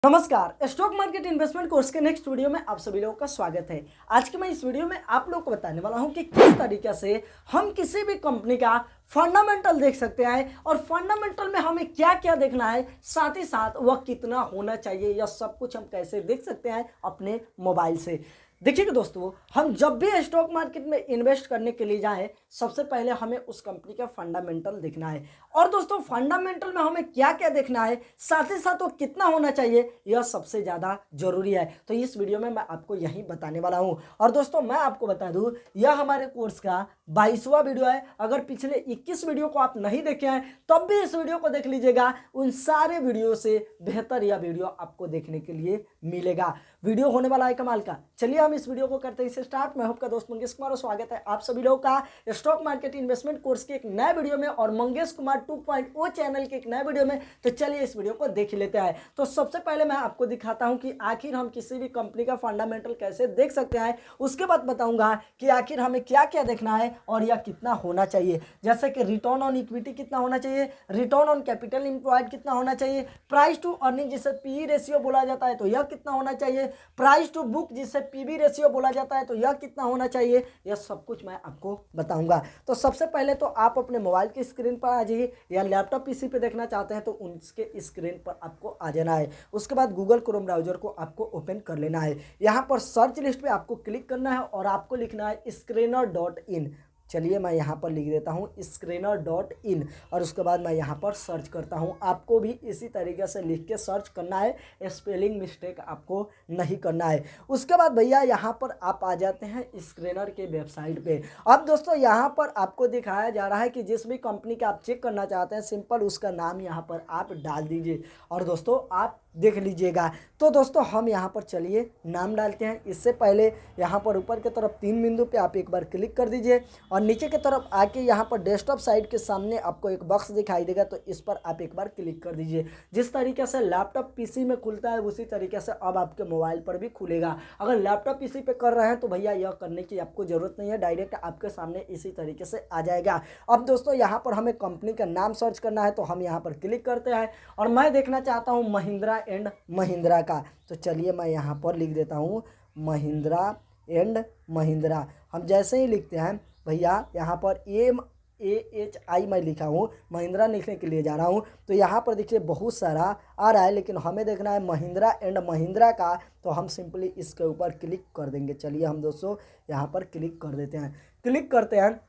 नमस्कार, stock market investment course के next video में आप सभी लोगों का स्वागत है। आज के मैं इस वीडियो में आप लोगों को बताने वाला हूं कि किस तरीके से हम किसी भी कंपनी का फंडामेंटल देख सकते हैं और फंडामेंटल में हमें क्या क्या देखना है, साथ ही साथ वह कितना होना चाहिए, यह सब कुछ हम कैसे देख सकते हैं अपने मोबाइल से। देखिएगा दोस्तों, हम जब भी स्टॉक मार्केट में इन्वेस्ट करने के लिए जाएं, सबसे पहले हमें उस कंपनी का फंडामेंटल देखना है। और दोस्तों फंडामेंटल में हमें क्या क्या देखना है, साथ ही साथ वो कितना होना चाहिए, यह सबसे ज़्यादा जरूरी है। तो इस वीडियो में मैं आपको यही बताने वाला हूँ। और दोस्तों मैं आपको बता दूँ, यह हमारे कोर्स का 22वां वीडियो है। अगर पिछले 21 वीडियो को आप नहीं देखे हैं तब भी इस वीडियो को देख लीजिएगा, उन सारे वीडियो से बेहतर यह वीडियो आपको देखने के लिए मिलेगा। वीडियो होने वाला है कमाल का। चलिए हम इस वीडियो को करते हैं स्टार्ट। मैं आपका दोस्त मंगेश कुमार और स्वागत है आप सभी लोगों का स्टॉक मार्केट इन्वेस्टमेंट कोर्स के एक नए वीडियो में और मंगेश कुमार 2.0 चैनल के एक नए वीडियो में। तो चलिए इस वीडियो को देख लेते हैं। तो सबसे पहले मैं आपको दिखाता हूं कि आखिर हम किसी भी कंपनी का फंडामेंटल कैसे देख सकते हैं। उसके बाद बताऊंगा कि आखिर हमें क्या क्या देखना है और यह कितना होना चाहिए। जैसे कि रिटर्न ऑन इक्विटी कितना होना चाहिए, रिटर्न ऑन कैपिटल एम्प्लॉयड कितना होना चाहिए, प्राइस टू अर्निंग जिसे पी रेशियो बोला जाता है तो यह कितना होना चाहिए, प्राइस टू बुक जिसे पीबी रेशियो बोला जाता है तो यह कितना होना चाहिए, यह सब कुछ मैं आपको बताऊंगा। तो सबसे पहले तो आप अपने मोबाइल की स्क्रीन पर आ जाइए, या लैपटॉप पीसी पे देखना चाहते हैं तो उनके स्क्रीन पर आपको आ जाना है। उसके बाद गूगल क्रोम ब्राउजर को आपको ओपन कर लेना है। यहाँ पर सर्च लिस्ट पे आपको क्लिक करना है और आपको लिखना है screener.in। चलिए मैं यहाँ पर लिख देता हूँ screener.in और उसके बाद मैं यहाँ पर सर्च करता हूँ। आपको भी इसी तरीके से लिख के सर्च करना है, स्पेलिंग मिस्टेक आपको नहीं करना है। उसके बाद भैया यहाँ पर आप आ जाते हैं स्क्रीनर के वेबसाइट पे। अब दोस्तों यहाँ पर आपको दिखाया जा रहा है कि जिस भी कंपनी का आप चेक करना चाहते हैं, सिंपल उसका नाम यहाँ पर आप डाल दीजिए और दोस्तों आप देख लीजिएगा। तो दोस्तों हम यहाँ पर चलिए नाम डालते हैं। इससे पहले यहाँ पर ऊपर की तरफ 3 बिंदु पे आप एक बार क्लिक कर दीजिए और नीचे की तरफ आके यहाँ पर डेस्कटॉप साइड के सामने आपको एक बॉक्स दिखाई देगा, तो इस पर आप एक बार क्लिक कर दीजिए। जिस तरीके से लैपटॉप पीसी में खुलता है उसी तरीके से अब आपके मोबाइल पर भी खुलेगा। अगर लैपटॉप पीसी पे कर रहे हैं तो भैया यह करने की आपको ज़रूरत नहीं है, डायरेक्ट आपके सामने इसी तरीके से आ जाएगा। अब दोस्तों यहाँ पर हमें कंपनी का नाम सर्च करना है, तो हम यहाँ पर क्लिक करते हैं और मैं देखना चाहता हूँ महिंद्रा एंड महिंद्रा का। तो चलिए मैं यहाँ पर लिख देता हूँ महिंद्रा एंड महिंद्रा। हम जैसे ही लिखते हैं भैया यहाँ पर MAHI मैं लिखा हूँ, महिंद्रा लिखने के लिए जा रहा हूँ। तो यहाँ पर देखिए बहुत सारा आ रहा है, लेकिन हमें देखना है महिंद्रा एंड महिंद्रा का, तो हम सिंपली इसके ऊपर क्लिक कर देंगे। चलिए हम दोस्तों यहाँ पर क्लिक कर देते हैं। क्लिक करते हैं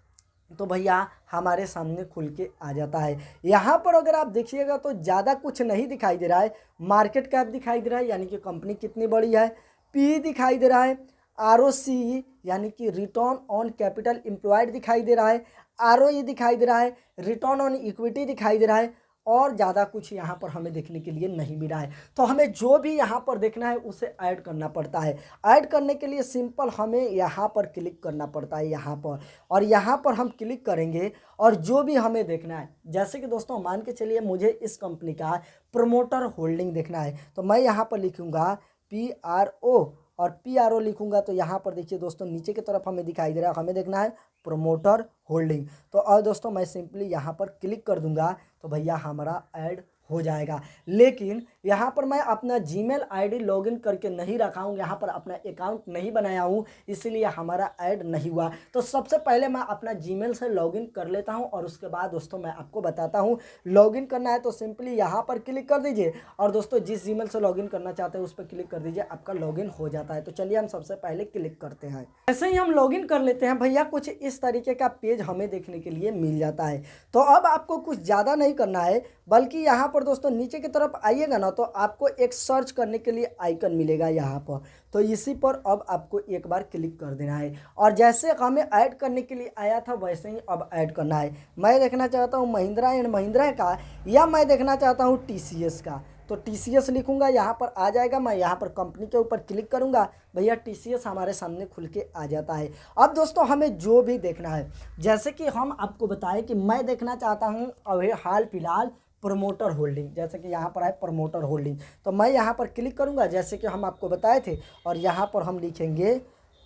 तो भैया हमारे सामने खुल के आ जाता है। यहाँ पर अगर आप देखिएगा तो ज़्यादा कुछ नहीं दिखाई दे रहा है। मार्केट कैप दिखाई दे रहा है, यानी कि कंपनी कितनी बड़ी है, पी दिखाई दे रहा है, ROC यानी कि रिटर्न ऑन कैपिटल एम्प्लॉयड दिखाई दे रहा है, ROE दिखाई दे रहा है, रिटर्न ऑन इक्विटी दिखाई दे रहा है, और ज़्यादा कुछ यहाँ पर हमें देखने के लिए नहीं मिला है। तो हमें जो भी यहाँ पर देखना है उसे ऐड करना पड़ता है। ऐड करने के लिए सिंपल हमें यहाँ पर क्लिक करना पड़ता है, यहाँ पर, और यहाँ पर हम क्लिक करेंगे और जो भी हमें देखना है, जैसे कि दोस्तों मान के चलिए मुझे इस कंपनी का प्रमोटर होल्डिंग देखना है, तो मैं यहाँ पर लिखूँगा PRO और PRO लिखूंगा। तो यहाँ पर देखिए दोस्तों नीचे की तरफ हमें दिखाई दे रहा है, हमें देखना है प्रमोटर होल्डिंग। तो और दोस्तों मैं सिंपली यहाँ पर क्लिक कर दूंगा तो भैया हमारा ऐड हो जाएगा। लेकिन यहाँ पर मैं अपना जीमेल आईडी लॉगिन करके नहीं रखा हूँ, यहाँ पर अपना अकाउंट नहीं बनाया हूँ, इसीलिए हमारा ऐड नहीं हुआ। तो सबसे पहले मैं अपना जीमेल से लॉगिन कर लेता हूँ और उसके बाद दोस्तों मैं आपको बताता हूँ। लॉगिन करना है तो सिंपली यहाँ पर क्लिक कर दीजिए और दोस्तों जिस जीमेल से लॉगिन करना चाहते हैं उस पर क्लिक कर दीजिए, आपका लॉगिन हो जाता है। तो चलिए हम सबसे पहले क्लिक करते हैं। ऐसे ही हम लॉगिन कर लेते हैं भैया, कुछ इस तरीके का पेज हमें देखने के लिए मिल जाता है। तो अब आपको कुछ ज़्यादा नहीं करना है, बल्कि यहाँ पर दोस्तों नीचे की तरफ आइएगा ना तो आपको एक सर्च करने के लिए आइकन मिलेगा यहाँ पर, तो इसी पर अब आपको एक बार क्लिक कर देना है और जैसे हमें ऐड करने के लिए आया था वैसे ही अब ऐड करना है। मैं देखना चाहता हूँ महिंद्रा एंड महिंद्रा का, या मैं देखना चाहता हूँ TCS का, तो TCS लिखूंगा, यहाँ पर आ जाएगा। मैं यहाँ पर कंपनी के ऊपर क्लिक करूँगा, भैया TCS हमारे सामने खुल के आ जाता है। अब दोस्तों हमें जो भी देखना है, जैसे कि हम आपको बताएं कि मैं देखना चाहता हूँ अभी हाल फिलहाल प्रमोटर होल्डिंग, जैसे कि यहाँ पर है प्रमोटर होल्डिंग, तो मैं यहाँ पर क्लिक करूँगा जैसे कि हम आपको बताए थे और यहाँ पर हम लिखेंगे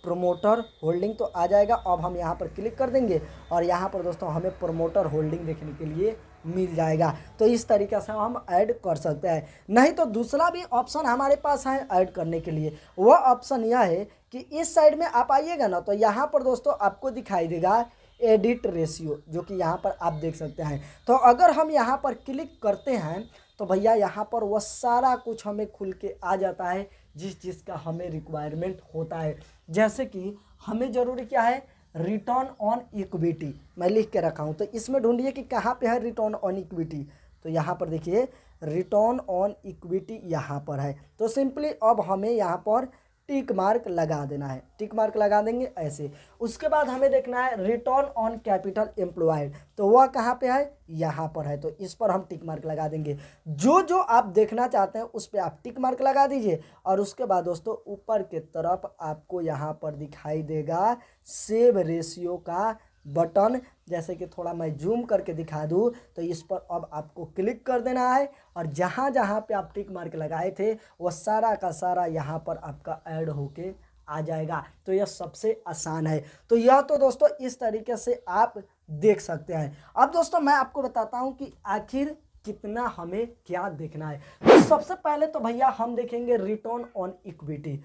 प्रमोटर होल्डिंग, तो आ जाएगा। अब हम यहाँ पर क्लिक कर देंगे और यहाँ पर दोस्तों हमें प्रमोटर होल्डिंग देखने के लिए मिल जाएगा। तो इस तरीके से हम ऐड कर सकते हैं। नहीं तो दूसरा भी ऑप्शन हमारे पास है ऐड करने के लिए, वह ऑप्शन यह है कि इस साइड में आप आइएगा ना, तो यहाँ पर दोस्तों आपको दिखाई देगा एडिट रेशियो, जो कि यहाँ पर आप देख सकते हैं। तो अगर हम यहाँ पर क्लिक करते हैं तो भैया यहाँ पर वह सारा कुछ हमें खुल के आ जाता है जिस चीज़ का हमें रिक्वायरमेंट होता है। जैसे कि हमें ज़रूरी क्या है, रिटर्न ऑन इक्विटी। मैं लिख के रखा हूँ, तो इसमें ढूंढिए कि कहाँ पे है रिटर्न ऑन इक्विटी। तो यहाँ पर देखिए रिटर्न ऑन इक्विटी यहाँ पर है। तो सिंपली अब हमें यहाँ पर टिक मार्क लगा देना है, टिक मार्क लगा देंगे ऐसे। उसके बाद हमें देखना है रिटर्न ऑन कैपिटल एम्प्लॉयड, तो वह कहाँ पे है, यहाँ पर है। तो इस पर हम टिक मार्क लगा देंगे। जो जो आप देखना चाहते हैं उस पर आप टिक मार्क लगा दीजिए। और उसके बाद दोस्तों ऊपर के तरफ आपको यहाँ पर दिखाई देगा सेव रेशियो का बटन। जैसे कि थोड़ा मैं जूम करके दिखा दूँ, तो इस पर अब आपको क्लिक कर देना है और जहाँ जहाँ पे आप टिक मार्क लगाए थे वो सारा का सारा यहाँ पर आपका ऐड होके आ जाएगा। तो यह सबसे आसान है। तो यह तो दोस्तों इस तरीके से आप देख सकते हैं। अब दोस्तों मैं आपको बताता हूँ कि आखिर कितना हमें क्या देखना है। तो सबसे पहले तो भैया हम देखेंगे रिटर्न ऑन इक्विटी।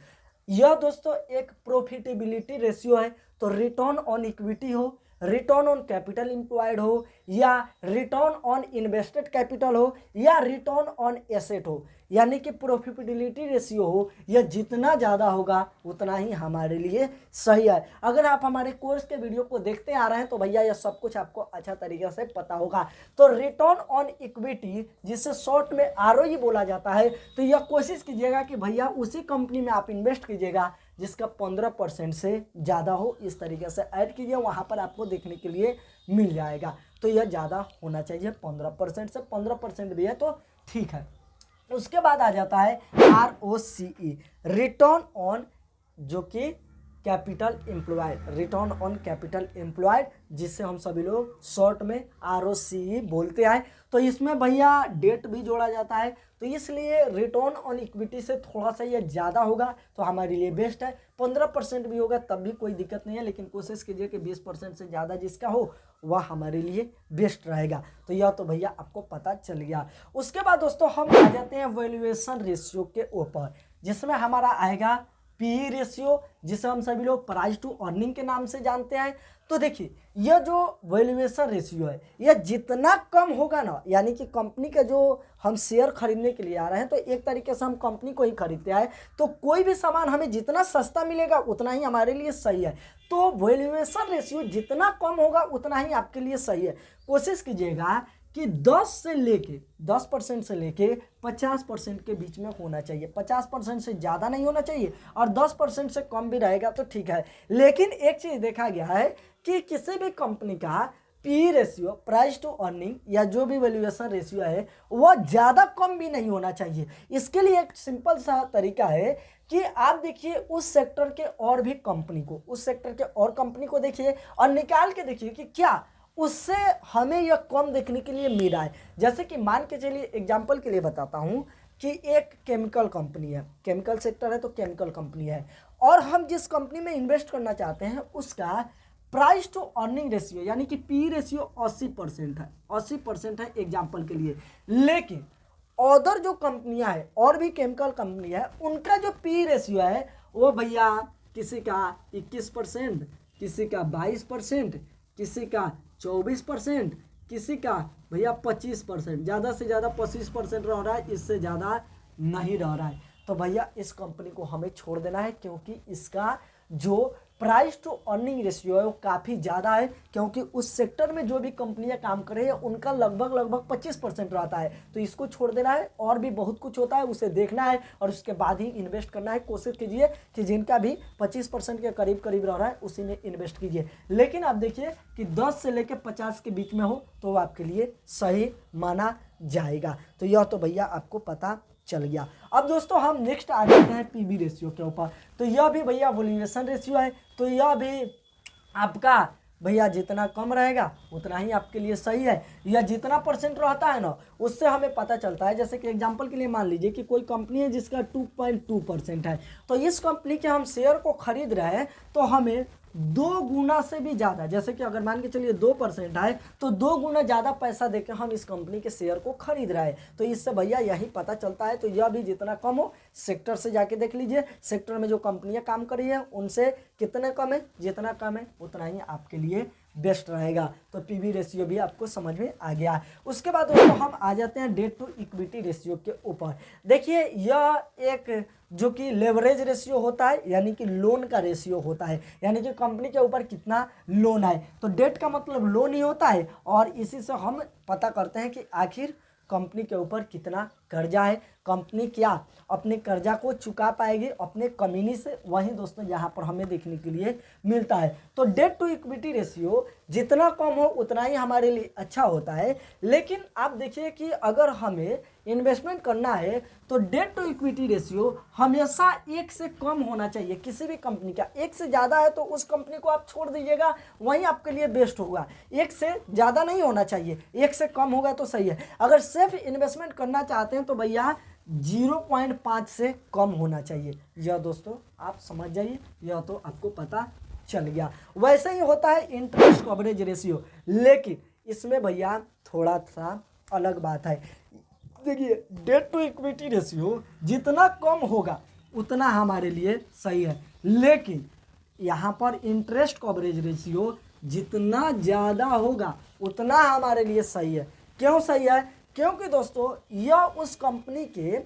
यह दोस्तों एक प्रॉफिटेबिलिटी रेशियो है। तो रिटर्न ऑन इक्विटी हो, रिटर्न ऑन कैपिटल एम्प्लॉयड हो, या रिटर्न ऑन इन्वेस्टेड कैपिटल हो, या रिटर्न ऑन एसेट हो, यानी कि प्रॉफिटेबिलिटी रेशियो हो, यह जितना ज़्यादा होगा उतना ही हमारे लिए सही है। अगर आप हमारे कोर्स के वीडियो को देखते आ रहे हैं तो भैया यह सब कुछ आपको अच्छा तरीके से पता होगा। तो रिटर्न ऑन इक्विटी, जिसे शॉर्ट में ROE बोला जाता है, तो यह कोशिश कीजिएगा कि भैया उसी कंपनी में आप इन्वेस्ट कीजिएगा जिसका 15% से ज़्यादा हो। इस तरीके से ऐड कीजिए, वहाँ पर आपको देखने के लिए मिल जाएगा। तो यह ज़्यादा होना चाहिए, 15% से 15% भी है तो ठीक है। उसके बाद आ जाता है ROCE, रिटर्न ऑन, जो कि capital employed, return on capital employed, जिससे हम सभी लोग शॉर्ट में ROCE बोलते हैं। तो इसमें भैया डेट भी जोड़ा जाता है, तो इसलिए रिटर्न ऑन इक्विटी से थोड़ा सा ये ज़्यादा होगा तो हमारे लिए बेस्ट है। 15% भी होगा तब भी कोई दिक्कत नहीं है, लेकिन कोशिश कीजिए कि 20% से ज़्यादा जिसका हो वह हमारे लिए बेस्ट रहेगा। तो यह तो भैया आपको पता चल गया। उसके बाद दोस्तों हम आ जाते हैं वैल्यूएशन रेशियो के ऊपर, जिसमें हमारा आएगा PE रेशियो, जिसे हम सभी लोग प्राइस टू अर्निंग के नाम से जानते हैं। तो देखिए यह जो वैल्यूएशन रेशियो है, यह जितना कम होगा ना, यानी कि कंपनी का जो हम शेयर खरीदने के लिए आ रहे हैं, तो एक तरीके से हम कंपनी को ही खरीदते हैं, तो कोई भी सामान हमें जितना सस्ता मिलेगा उतना ही हमारे लिए सही है। तो वैल्यूएशन रेशियो जितना कम होगा उतना ही आपके लिए सही है। कोशिश कीजिएगा कि 10% से लेके 50% के बीच में होना चाहिए। 50% से ज़्यादा नहीं होना चाहिए और 10% से कम भी रहेगा तो ठीक है। लेकिन एक चीज़ देखा गया है कि किसी भी कंपनी का PE ratio, price to earning, या जो भी वैल्यूएशन रेशियो है वह ज़्यादा कम भी नहीं होना चाहिए। इसके लिए एक सिंपल सा तरीका है कि आप देखिए उस सेक्टर के और भी कंपनी को, उस सेक्टर के और कंपनी को देखिए और निकाल के देखिए कि क्या उससे हमें यह कम देखने के लिए मिल रहा है। जैसे कि मान के चलिए, एग्जांपल के लिए बताता हूं कि एक केमिकल कंपनी है, केमिकल सेक्टर है तो केमिकल कंपनी है, और हम जिस कंपनी में इन्वेस्ट करना चाहते हैं उसका प्राइस टू अर्निंग रेशियो यानी कि PE रेशियो 80% है, 80% है एग्जाम्पल के लिए। लेकिन अदर जो कंपनियां हैं और भी केमिकल कंपनी है, उनका जो PE रेशियो है वो भैया किसी का 21%, किसी का 22%, किसी का 24%, किसी का भैया 25%, ज़्यादा से ज़्यादा 25% रह रहा है, इससे ज़्यादा नहीं रह रहा है। तो भैया इस कंपनी को हमें छोड़ देना है, क्योंकि इसका जो प्राइस टू अर्निंग रेशियो है वो काफ़ी ज़्यादा है, क्योंकि उस सेक्टर में जो भी कंपनियां काम कर रही है उनका लगभग 25% रहता है। तो इसको छोड़ देना है। और भी बहुत कुछ होता है, उसे देखना है और उसके बाद ही इन्वेस्ट करना है। कोशिश कीजिए कि जिनका भी 25% के करीब रह रहा है उसी में इन्वेस्ट कीजिए। लेकिन आप देखिए कि 10 से लेकर 50 के बीच में हो तो आपके लिए सही माना जाएगा। तो यह तो भैया आपको पता चल गया। अब दोस्तों हम नेक्स्ट आ जाते हैं PB रेशियो के ऊपर। तो यह भी भैया वैल्यूएशन रेशियो है, तो यह भी आपका भैया जितना कम रहेगा उतना ही आपके लिए सही है। या जितना परसेंट रहता है ना उससे हमें पता चलता है। जैसे कि एग्जांपल के लिए मान लीजिए कि कोई कंपनी है जिसका 2.2% है, तो इस कंपनी के हम शेयर को खरीद रहे हैं तो हमें 2 गुना से भी ज़्यादा, जैसे कि अगर मान के चलिए 2% है तो 2 गुना ज़्यादा पैसा देकर हम इस कंपनी के शेयर को खरीद रहे हैं। तो इससे भैया यही पता चलता है। तो यह भी जितना कम हो, सेक्टर से जाके देख लीजिए, सेक्टर में जो कंपनियां काम कर रही है उनसे कितने कम है, जितना कम है उतना ही आपके लिए बेस्ट रहेगा। तो पीवी रेशियो भी आपको समझ में आ गया। उसके बाद दोस्तों हम आ जाते हैं डेट टू इक्विटी रेशियो के ऊपर। देखिए यह एक जो कि लेवरेज रेशियो होता है, यानी कि लोन का रेशियो होता है, यानी कि कंपनी के ऊपर कितना लोन है। तो डेट का मतलब लोन ही होता है, और इसी से हम पता करते हैं कि आखिर कंपनी के ऊपर कितना कर्जा है, कंपनी क्या अपने कर्जा को चुका पाएगी अपने कमीनी से। वही दोस्तों यहाँ पर हमें देखने के लिए मिलता है। तो डेट टू इक्विटी रेशियो जितना कम हो उतना ही हमारे लिए अच्छा होता है। लेकिन आप देखिए कि अगर हमें इन्वेस्टमेंट करना है तो डेट टू इक्विटी रेशियो हमेशा 1 से कम होना चाहिए किसी भी कंपनी का। 1 से ज़्यादा है तो उस कंपनी को आप छोड़ दीजिएगा, वहीं आपके लिए बेस्ट होगा। 1 से ज़्यादा नहीं होना चाहिए, 1 से कम होगा तो सही है। अगर सेफ इन्वेस्टमेंट करना चाहते हैं तो भैया 0.5 से कम होना चाहिए। यह दोस्तों आप समझ जाइए, यह तो आपको पता चल गया। वैसे ही होता है इंटरेस्ट कवरेज रेशियो, लेकिन इसमें भैया थोड़ा सा अलग बात है। देखिए डेट टू इक्विटी रेशियो जितना कम होगा उतना हमारे लिए सही है, लेकिन यहाँ पर इंटरेस्ट कवरेज रेशियो जितना ज़्यादा होगा उतना हमारे लिए सही है। क्यों सही है? क्योंकि दोस्तों यह उस कंपनी के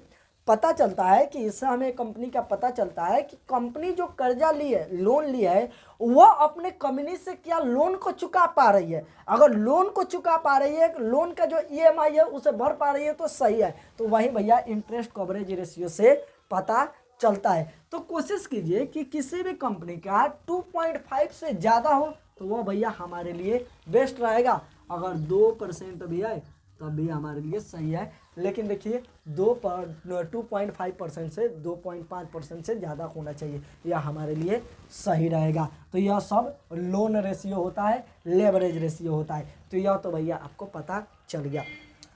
पता चलता है कि इससे हमें कंपनी का पता चलता है कि कंपनी जो कर्जा ली है, लोन लिया है, वह अपने कंपनी से क्या लोन को चुका पा रही है। अगर लोन को चुका पा रही है, लोन का जो ईएमआई है उसे भर पा रही है तो सही है। तो वही भैया इंटरेस्ट कवरेज रेशियो से पता चलता है। तो कोशिश कीजिए कि किसी भी कंपनी का 2.5 से ज़्यादा हो तो वह भैया हमारे लिए बेस्ट रहेगा। अगर 2% भी है तब भी हमारे लिए सही है। लेकिन देखिए 2.5% से 2.5% से ज़्यादा होना चाहिए, यह हमारे लिए सही रहेगा। तो यह सब लोन रेशियो होता है, लेवरेज रेशियो होता है। तो यह तो भैया आपको पता चल गया।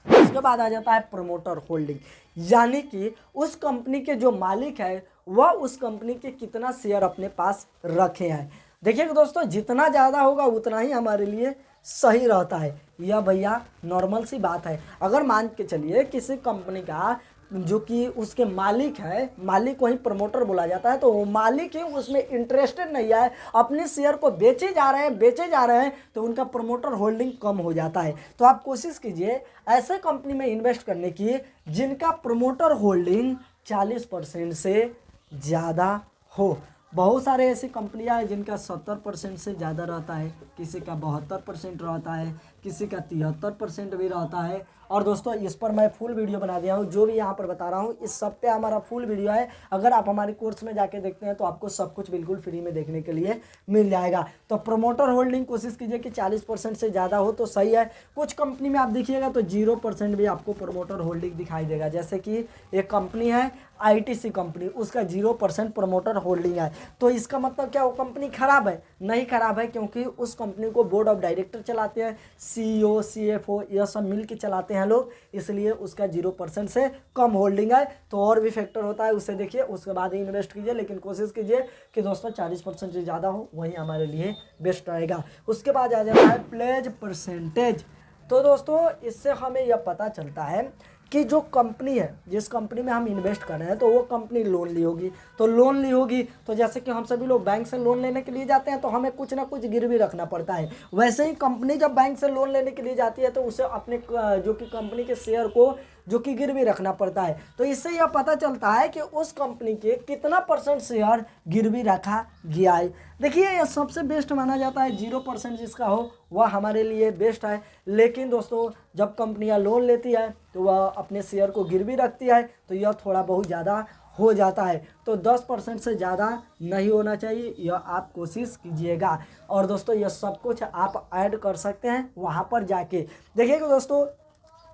उसके बाद आ जाता है प्रमोटर होल्डिंग, यानी कि उस कंपनी के जो मालिक है वह उस कंपनी के कितना शेयर अपने पास रखे हैं। देखिएगा दोस्तों जितना ज़्यादा होगा उतना ही हमारे लिए सही रहता है। यह भैया नॉर्मल सी बात है। अगर मान के चलिए किसी कंपनी का जो कि उसके मालिक है, मालिक को ही प्रमोटर बोला जाता है, तो वो मालिक ही उसमें इंटरेस्टेड नहीं है, अपने शेयर को बेचे जा रहे हैं तो उनका प्रमोटर होल्डिंग कम हो जाता है। तो आप कोशिश कीजिए ऐसे कंपनी में इन्वेस्ट करने की जिनका प्रमोटर होल्डिंग 40% से ज़्यादा हो। बहुत सारे ऐसी कंपनियां हैं जिनका 70% से ज़्यादा रहता है, किसी का 72% रहता है, किसी का 73% भी रहता है। और दोस्तों इस पर मैं फुल वीडियो बना दिया हूँ, जो भी यहाँ पर बता रहा हूँ इस सब पे हमारा फुल वीडियो है। अगर आप हमारे कोर्स में जाके देखते हैं तो आपको सब कुछ बिल्कुल फ्री में देखने के लिए मिल जाएगा। तो प्रमोटर होल्डिंग कोशिश कीजिए कि 40% से ज़्यादा हो तो सही है। कुछ कंपनी में आप देखिएगा तो 0% भी आपको प्रमोटर होल्डिंग दिखाई देगा। जैसे कि एक कंपनी है आईटीसी कंपनी, उसका 0% प्रमोटर होल्डिंग है। तो इसका मतलब क्या वो कंपनी खराब है? नहीं खराब है, क्योंकि उस कंपनी को बोर्ड ऑफ डायरेक्टर चलाते हैं, सीईओ सीएफओ यह सब मिल के चलाते हैं लोग, इसलिए उसका 0% से कम होल्डिंग है। तो और भी फैक्टर होता है, उसे देखिए उसके बाद ही इन्वेस्ट कीजिए। लेकिन कोशिश कीजिए कि दोस्तों 40% से ज़्यादा हो, वही हमारे लिए बेस्ट रहेगा। उसके बाद आ जाता है प्लेज परसेंटेज। तो दोस्तों इससे हमें यह पता चलता है कि जो कंपनी है, जिस कंपनी में हम इन्वेस्ट कर रहे हैं, तो वो कंपनी लोन ली होगी। तो लोन ली होगी तो जैसे कि हम सभी लोग बैंक से लोन लेने के लिए जाते हैं तो हमें कुछ ना कुछ गिरवी रखना पड़ता है। वैसे ही कंपनी जब बैंक से लोन लेने के लिए जाती है तो उसे अपने जो कि कंपनी के शेयर को जो कि गिरवी रखना पड़ता है। तो इससे यह पता चलता है कि उस कंपनी के कितना % शेयर गिरवी रखा गया है। देखिए यह सबसे बेस्ट माना जाता है, 0% जिसका हो वह हमारे लिए बेस्ट है। लेकिन दोस्तों जब कंपनियां लोन लेती है तो वह अपने शेयर को गिरवी रखती है, तो यह थोड़ा बहुत ज़्यादा हो जाता है। तो 10% से ज़्यादा नहीं होना चाहिए, यह आप कोशिश कीजिएगा। और दोस्तों यह सब कुछ आप ऐड कर सकते हैं वहाँ पर जाके। देखिएगा दोस्तों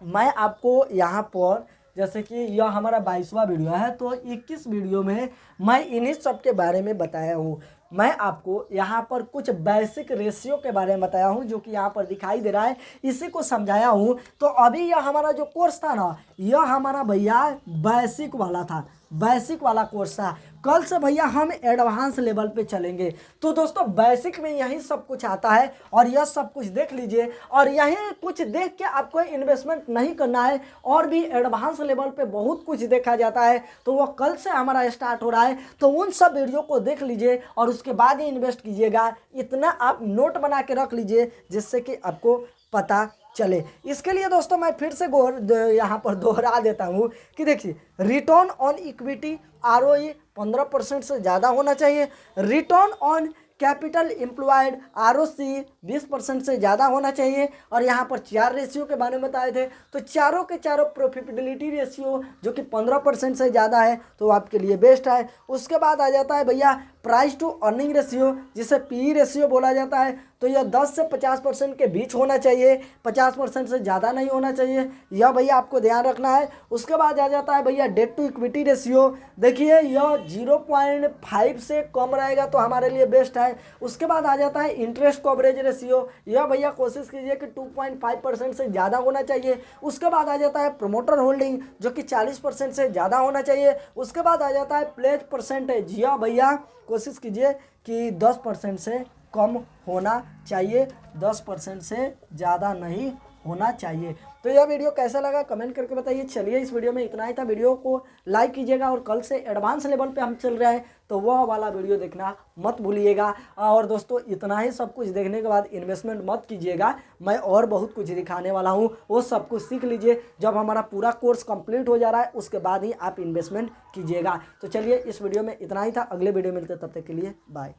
मैं आपको यहाँ पर जैसे कि यह हमारा 22वां वीडियो है, तो 21 वीडियो में मैं इन्हीं सब के बारे में बताया हूँ। मैं आपको यहाँ पर कुछ बेसिक रेशियो के बारे में बताया हूँ, जो कि यहाँ पर दिखाई दे रहा है, इसी को समझाया हूँ। तो अभी यह हमारा जो कोर्स था ना, यह हमारा भैया बेसिक वाला था। बेसिक वाला कोर्स था। कल से भैया हम एडवांस लेवल पे चलेंगे। तो दोस्तों बेसिक में यही सब कुछ आता है और यह सब कुछ देख लीजिए, और यही कुछ देख के आपको इन्वेस्टमेंट नहीं करना है, और भी एडवांस लेवल पे बहुत कुछ देखा जाता है। तो वह कल से हमारा स्टार्ट हो रहा है, तो उन सब वीडियो को देख लीजिए और उसके बाद ही इन्वेस्ट कीजिएगा। इतना आप नोट बना के रख लीजिए जिससे कि आपको पता चले। इसके लिए दोस्तों मैं फिर से यहाँ पर दोहरा देता हूँ कि देखिए, रिटर्न ऑन इक्विटी ROE 15% से ज़्यादा होना चाहिए। Return on capital employed ROC 20% से ज़्यादा होना चाहिए। और यहाँ पर 4 रेशियो के बारे में बताए थे, तो चारों के चारों प्रॉफिटेबिलिटी रेशियो जो कि 15% से ज़्यादा है तो आपके लिए बेस्ट है। उसके बाद आ जाता है भैया प्राइस टू अर्निंग रेशियो, जिसे PE रेशियो बोला जाता है। तो यह 10 से 50% के बीच होना चाहिए, 50% से ज़्यादा नहीं होना चाहिए, यह भैया आपको ध्यान रखना है। उसके बाद आ जाता है भैया डेट टू इक्विटी रेशियो। देखिए यह 0.5 से कम रहेगा तो हमारे लिए बेस्ट है। उसके बाद आ जाता है इंटरेस्ट कवरेज रेशियो, यह भैया कोशिश कीजिए कि 2.5% से ज़्यादा होना चाहिए। उसके बाद आ जाता है प्रोमोटर होल्डिंग जो कि 40% से ज़्यादा होना चाहिए। उसके बाद आ जाता है प्लेज परसेंटेज, यह भैया कोशिश कीजिए कि 10% से कम होना चाहिए, 10% से ज़्यादा नहीं होना चाहिए। तो यह वीडियो कैसा लगा कमेंट करके बताइए। चलिए इस वीडियो में इतना ही था, वीडियो को लाइक कीजिएगा और कल से एडवांस लेवल पे हम चल रहे हैं तो वह वाला वीडियो देखना मत भूलिएगा। और दोस्तों इतना ही सब कुछ देखने के बाद इन्वेस्टमेंट मत कीजिएगा, मैं और बहुत कुछ दिखाने वाला हूँ, वो सब कुछ सीख लीजिए। जब हमारा पूरा कोर्स कंप्लीट हो जा रहा है उसके बाद ही आप इन्वेस्टमेंट कीजिएगा। तो चलिए इस वीडियो में इतना ही था, अगले वीडियो मिलते तब तक के लिए बाय।